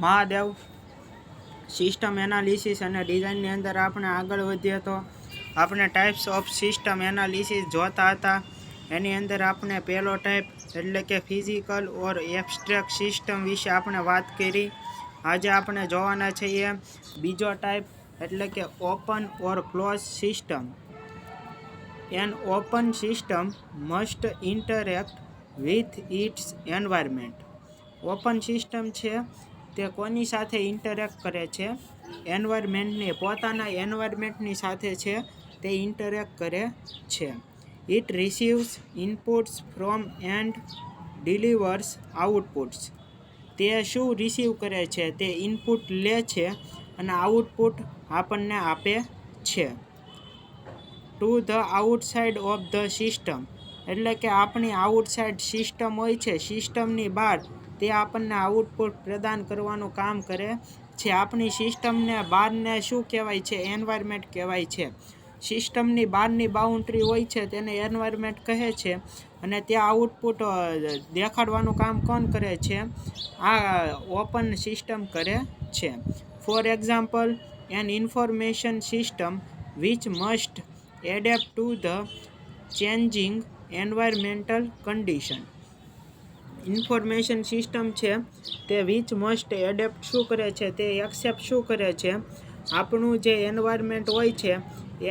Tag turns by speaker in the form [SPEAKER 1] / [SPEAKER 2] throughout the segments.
[SPEAKER 1] Mahadev system analysis અને ડિઝાઇનની અંદર આપણે આગળ વધીએ તો આપણે ટાઈપ્સ ઓફ સિસ્ટમ એનાલિસિસ જોતા હતા। એની અંદર આપણે પહેલો ટાઈપ એટલે કે ફિઝિકલ ઓર એબ્સ્ટ્રેક્ટ સિસ્ટમ વિશે આપણે વાત કરી। આજે આપણે જોવાના છીએ બીજો ટાઈપ એટલે કે open or close system. An open system must interact with its environment. Open system છે તે કોની સાથે ઇન્ટરેક્ટ કરે છે? એન્વાયરમેન્ટની, પોતાના એન્વાયરમેન્ટની સાથે છે તે ઇન્ટરેક્ટ કરે છે। It receives inputs from and delivers outputs. તે શું રિસીવ કરે છે? તે ઇનપુટ લે છે અને આઉટપુટ આપણને આપે છે। To the outside of the system એટલે કે આપણી આઉટસાઇડ સિસ્ટમ હોય છે, સિસ્ટમની બહાર તે આપણને આઉટપુટ પ્રદાન કરવાનું કામ કરે છે। આપણી સિસ્ટમને બહારને શું કહેવાય છે? એન્વાયરમેન્ટ કહેવાય છે। સિસ્ટમની બહારની બાઉન્ડ્રી હોય છે તેને એન્વાયરમેન્ટ કહે છે અને ત્યાં આઉટપુટ દેખાડવાનું કામ કોણ કરે છે? આ ઓપન સિસ્ટમ કરે છે। For example, an information system which must adapt to the changing environmental condition. Information system છે તે વિચ મસ્ટ એડેપ્ટ શું કરે છે? તે એક્સેપ્ટ શું કરે છે? આપણું જે એન્વાયરમેન્ટ હોય છે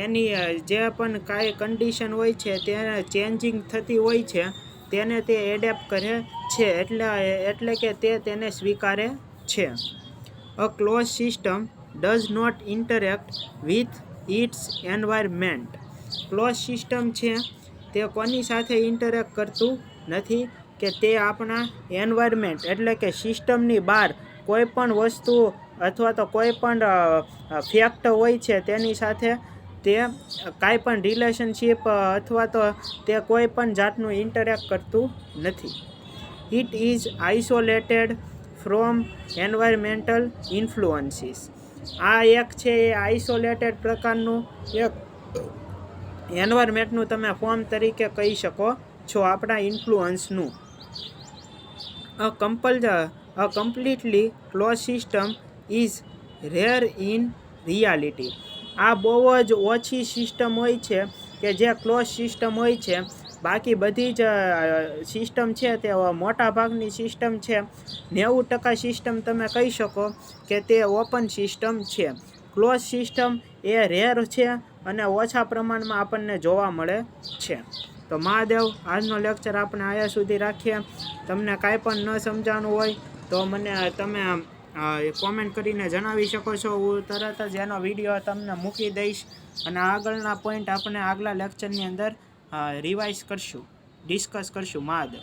[SPEAKER 1] એની જે પણ કાંઈ કન્ડિશન હોય છે તેને ચેન્જિંગ થતી હોય છે તેને તે એડેપ્ટ કરે છે, એટલે કે તે તેને સ્વીકારે છે। A close system does not interact with its environment. Close system છે તે કોની સાથે ઇન્ટરેક્ટ કરતું નથી કે તે આપણા એન્વાયરમેન્ટ એટલે કે સિસ્ટમની બહાર કોઈ પણ વસ્તુ અથવા તો કોઈ પણ ફેક્ટ હોય છે તેની સાથે તે કાંઈ પણ રિલેશનશિપ અથવા તો તે કોઈ પણ જાતનું ઇન્ટરેક્ટ કરતું નથી। It is isolated from environmental influences. આ એક છે એ આઇસોલેટેડ પ્રકારનું એક એન્વાયરમેન્ટનું તમે ફોર્મ તરીકે કહી શકો છો, આપણા ઇન્ફ્લુઅન્સનું। A completely close system is rare in reality. આ બહુ જ ઓછી સિસ્ટમ હોય છે કે જે ક્લોઝ સિસ્ટમ હોય છે। બાકી બધી જ સિસ્ટમ છે તે મોટા ભાગની સિસ્ટમ છે, 90% સિસ્ટમ તમે કહી શકો કે તે ઓપન સિસ્ટમ છે। ક્લોઝ સિસ્ટમ એ રેર છે અને ઓછા પ્રમાણમાં આપણને જોવા મળે છે। તો મહાદેવ, આજનો લેક્ચર આપણે અહીંયા સુધી રાખીએ। તમને કાંઈ પણ ન સમજાણું હોય તો મને તમે કોમેન્ટ કરીને જણાવી શકો છો। હું તરત જ એનો વિડીયો તમને મૂકી દઈશ અને આગળના પોઈન્ટ આપણે આગલા લેક્ચરની અંદર રિવાઇઝ કરશું, ડિસ્કસ કરશું। મહાદેવ।